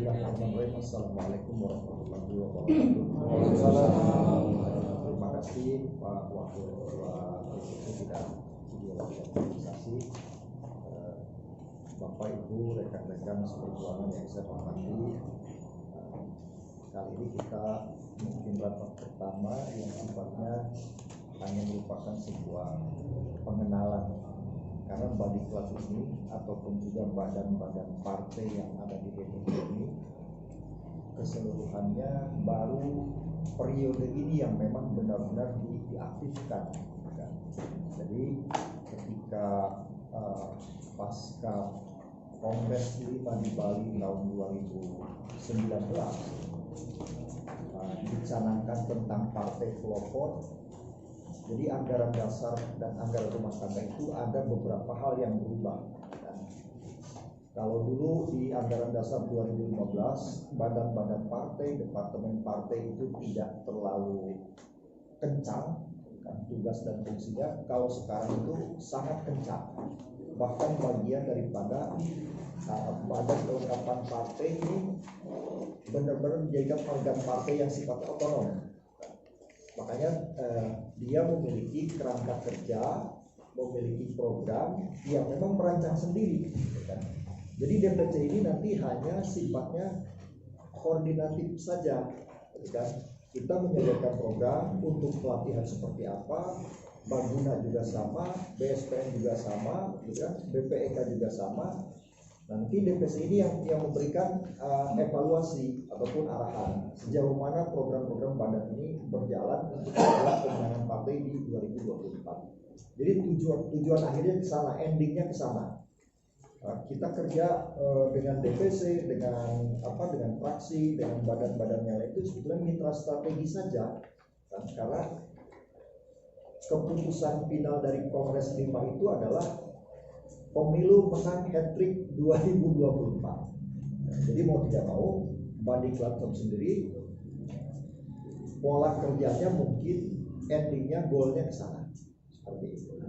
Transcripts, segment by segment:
Bismillahirrahmanirrahim. Assalamualaikum warahmatullahi wabarakatuh. Terima kasih Pak Wakil Ketua Bidang Ideologi Organisasi, Bapak Ibu, rekan-rekan seperjuangan yang saya hormati. Kali ini kita mungkin rapat pertama yang sifatnya hanya merupakan sebuah pengenalan, karena body club ini ataupun juga badan-badan partai yang ada di DPC ini keseluruhannya baru periode ini yang memang benar-benar diaktifkan. Jadi ketika pasca Kongres 5 di Bali tahun 2019 dicanangkan tentang partai pelopor. Jadi anggaran dasar dan anggaran rumah tangga itu ada beberapa hal yang berubah. Kalau dulu di anggaran dasar 2015 badan-badan partai, departemen partai itu tidak terlalu kencang tugas dan fungsinya. Kalau sekarang itu sangat kencang. Bahkan bagian daripada badan kelengkapan partai ini benar-benar menjadikan organ partai yang sifatnya otonom. Makanya dia memiliki kerangka kerja, memiliki program yang memang merancang sendiri. Jadi DPC ini nanti hanya sifatnya koordinatif saja. Kita menyediakan program untuk pelatihan seperti apa, Baguna juga sama, BSPN juga sama, BPEK juga sama. Nanti DPC ini yang memberikan evaluasi ataupun arahan sejauh mana program-program badan ini berjalan untuk pemenangan partai di 2024. Jadi tujuan akhirnya ke sana, endingnya ke sana. Kita kerja dengan DPC, dengan fraksi, dengan badan-badan yang lain itu sebetulnya mitra strategi saja, karena keputusan final dari Kongres 5 itu adalah pemilu menang hat-trick 2024. Jadi mau tidak mau, body platform sendiri pola kerjanya mungkin endingnya goalnya ke sana, seperti itu.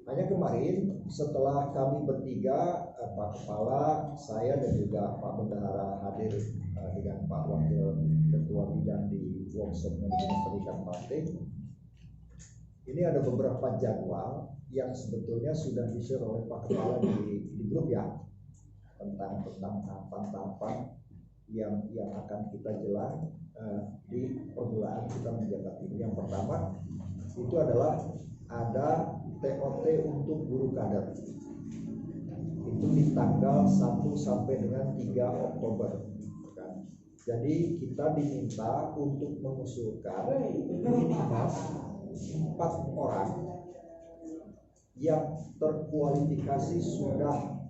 Hanya kemarin setelah kami bertiga, Pak Kepala, saya dan juga Pak Bendahara hadir dengan Pak Wakil Ketua Bidang di workshop manajemen pendidikan partai. Ini ada beberapa jadwal yang sebetulnya sudah di-share oleh Pak Kepala di grup ya, tentang tahapan-tahapan yang akan kita jelang di permulaan kita menjabat ini. Yang pertama itu adalah ada TOT untuk guru kader. Itu di tanggal 1 sampai dengan 3 Oktober. Jadi kita diminta untuk mengusulkan minimal 4 orang yang terkualifikasi sudah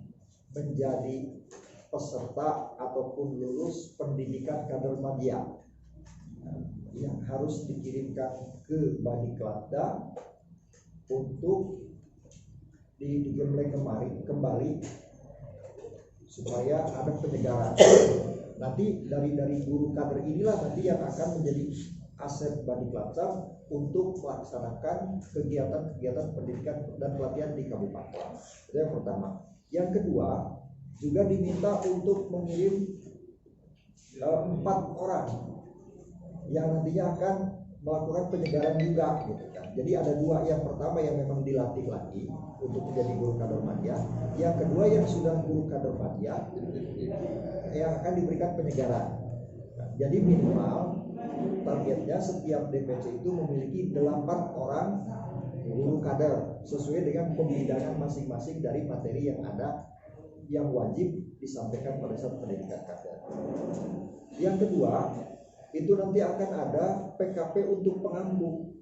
menjadi peserta ataupun lulus pendidikan kader media yang harus dikirimkan ke Badiklatda untuk digembleng kembali supaya ada penyegaran. Nanti dari guru kader inilah nanti yang akan menjadi aset Badiklatda untuk melaksanakan kegiatan-kegiatan pendidikan dan pelatihan di kabupaten. Itu yang pertama. Yang kedua, juga diminta untuk mengirim 4 orang yang nantinya akan melakukan penyegaran juga, gitu kan. Jadi ada 2, yang pertama yang memang dilatih lagi untuk menjadi guru kader media, yang kedua yang sudah guru kader media yang akan diberikan penyegaran. Jadi minimal targetnya setiap DPC itu memiliki 8 orang guru kader sesuai dengan pembidangan masing-masing dari materi yang ada yang wajib disampaikan pada saat pendidikan kader. Yang kedua, itu nanti akan ada PKP untuk pengampu,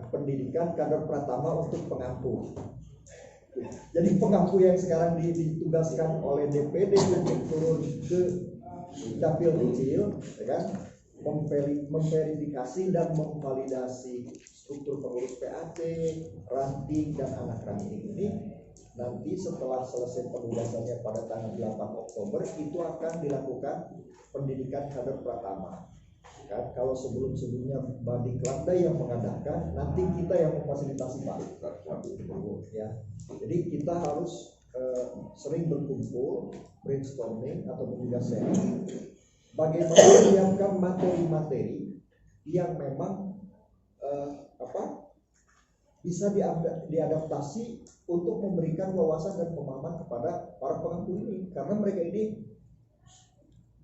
pendidikan kader pratama untuk pengampu. Jadi pengampu yang sekarang ditugaskan oleh DPD untuk turun ke dapil kecil, ya kan, memverifikasi dan memvalidasi struktur pengurus PAC, ranting dan anak ranting ini. Nanti setelah selesai penugasannya pada tanggal 8 Oktober itu akan dilakukan pendidikan kader pratama. Kan kalau sebelumnya Badiklatda yang mengadakan, nanti kita yang memfasilitasi Pak. Ya. Jadi kita harus sering berkumpul, brainstorming atau juga sharing bagaimana menyiapkan materi-materi yang memang bisa diadaptasi untuk memberikan wawasan dan pemahaman kepada para pengampu ini, karena mereka ini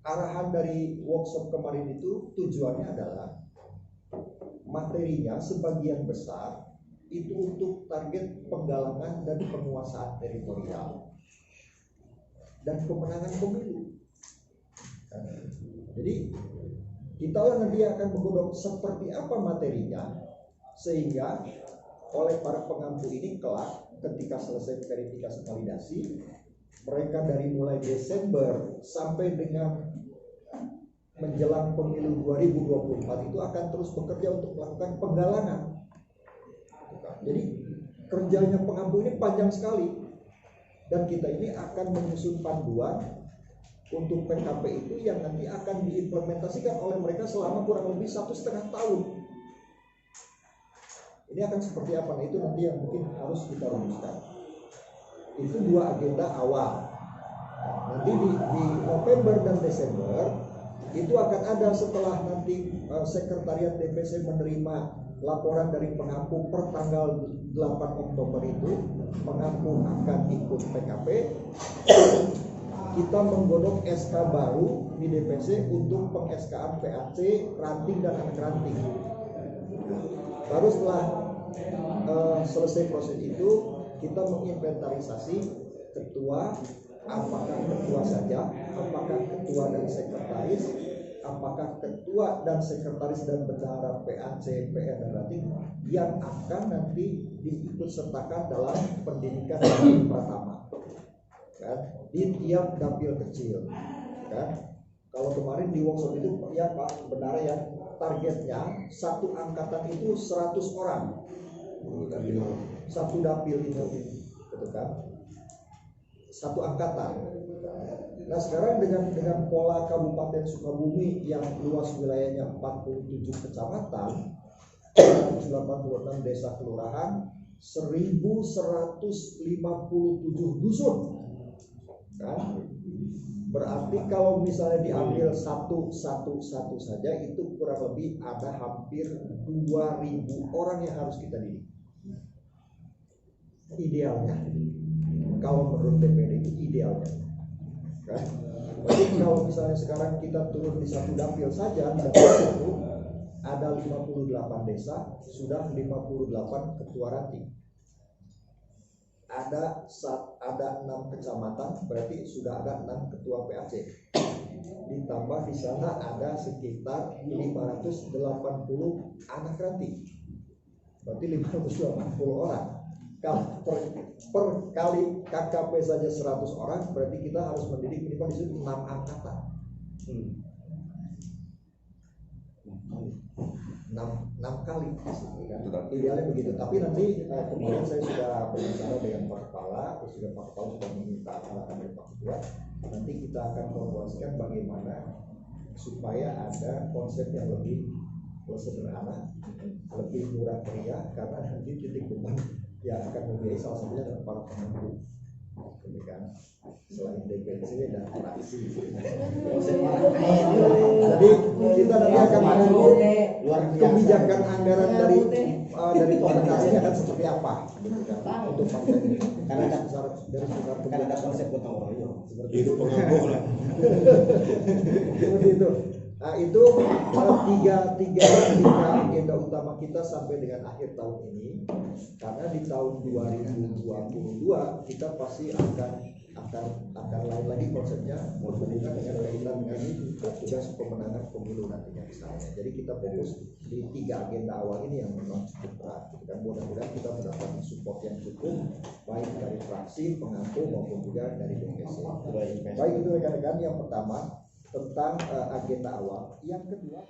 arahan dari workshop kemarin itu tujuannya adalah materinya sebagian besar itu untuk target penggalangan dan penguasaan teritorial dan pemenangan pemilu. Jadi kita nanti akan menggodok seperti apa materinya, sehingga oleh para pengampu ini kelak ketika selesai verifikasi validasi, mereka dari mulai Desember sampai dengan menjelang pemilu 2024 itu akan terus bekerja untuk melakukan penggalangan. Jadi kerjanya pengampu ini panjang sekali, dan kita ini akan menyusun panduan untuk PKP itu yang nanti akan diimplementasikan oleh mereka selama kurang lebih 1,5 tahun. Ini akan seperti apa? Nah, itu nanti yang mungkin harus kita rumuskan. Itu 2 agenda awal. Nanti di November dan Desember itu akan ada, setelah nanti sekretariat DPC menerima laporan dari pengampu per tanggal 8 Oktober itu, pengampu akan ikut PKP. Kita menggodok SK baru di DPC untuk peng-SK-an PAC, ranting dan anak ranting. Baru setelah selesai proses itu, kita menginventarisasi ketua, apakah ketua saja, apakah ketua dan sekretaris, apakah ketua dan sekretaris dan bendahara PAC, PR dan ranting yang akan nanti diikut sertakan dalam pendidikan pertama, kan, di tiap dapil kecil, kan. Kalau kemarin di workshop itu ya Pak Bendara ya, targetnya satu angkatan itu 100 orang, satu dapil itu, gitu kan, satu angkatan. Nah sekarang dengan pola Kabupaten Sukabumi yang luas wilayahnya 47 kecamatan, 186 desa kelurahan, 1.157 dusun, kan? Berarti kalau misalnya diambil satu saja itu kurang lebih ada hampir 2.000 orang yang harus kita didik. Idealnya, kalau menurut DPD itu idealnya, kan? Jadi kalau misalnya sekarang kita turun di satu dapil saja, dapil itu ada 58 desa, sudah 58 ketua ranting. Ada 6 kecamatan, berarti sudah ada 6 ketua PAC. Ditambah di sana ada sekitar 580 anak ranting, berarti 580 orang. Kalau per kali KKP saja 100 orang, berarti kita harus mendidik minimal di situ 6 angkatan. 6 kali, kan? Idealnya begitu. Tapi nanti kemarin saya sudah berbicara dengan Pak Kepala, sudah Pak Kepala sudah meminta arahan dari Pak Ketua. Nanti kita akan formulasikan bagaimana supaya ada konsep yang lebih sederhana, lebih murah meriah, karena nanti titik beban yang akan membiayai salah satunya adalah para pengampu, kan? Selain DPC dan fraksi. Jadi kita nanti akan menunggu kebijakan anggaran dari pemerintah akan seperti apa, gitu kan, untuk partai ini. Karena ada konsep gotong royong seperti itu pengampu lah. Seperti itu. Nah itu tiga agenda utama kita sampai dengan akhir tahun ini, karena di tahun 2022 kita pasti akan lain lagi konsepnya, berhubungan dengan kaitan dengan tugas pemenangan pemilu nantinya misalnya. Jadi kita fokus di 3 agenda awal ini yang memang cukup berat, dan mudah-mudahan kita mendapatkan support yang cukup baik dari fraksi, pengampu maupun juga dari DPC. Baik itu rekan-rekan, yang pertama tentang agenda awal. Yang kedua